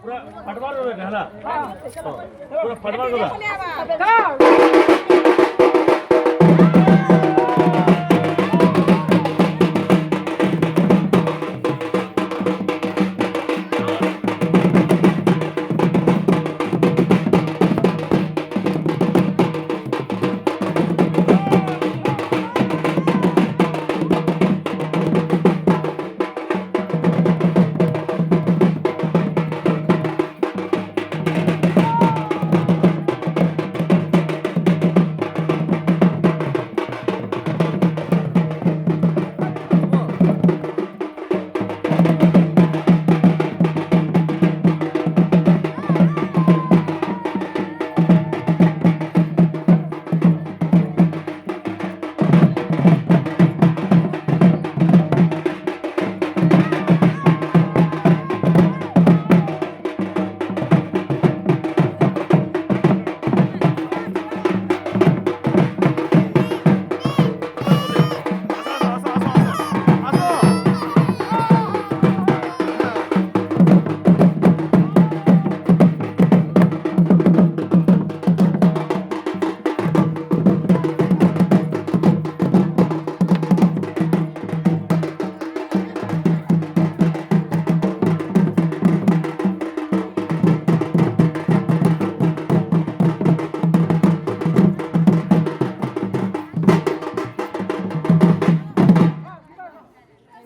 पूरा फटवार हो गया हला पूरा फटवार हो गया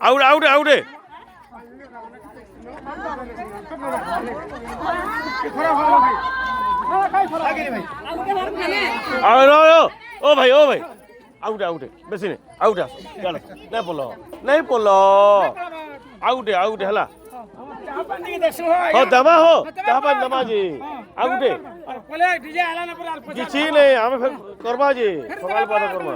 आउट आउट आउट है ओ भाई आउट आउट है बेसी नहीं आउट आस नहीं पोलो आउट है हला हो दमा हो तापा दमा जी आउट है किसी नहीं हमें करवा जी सवाल बात करवा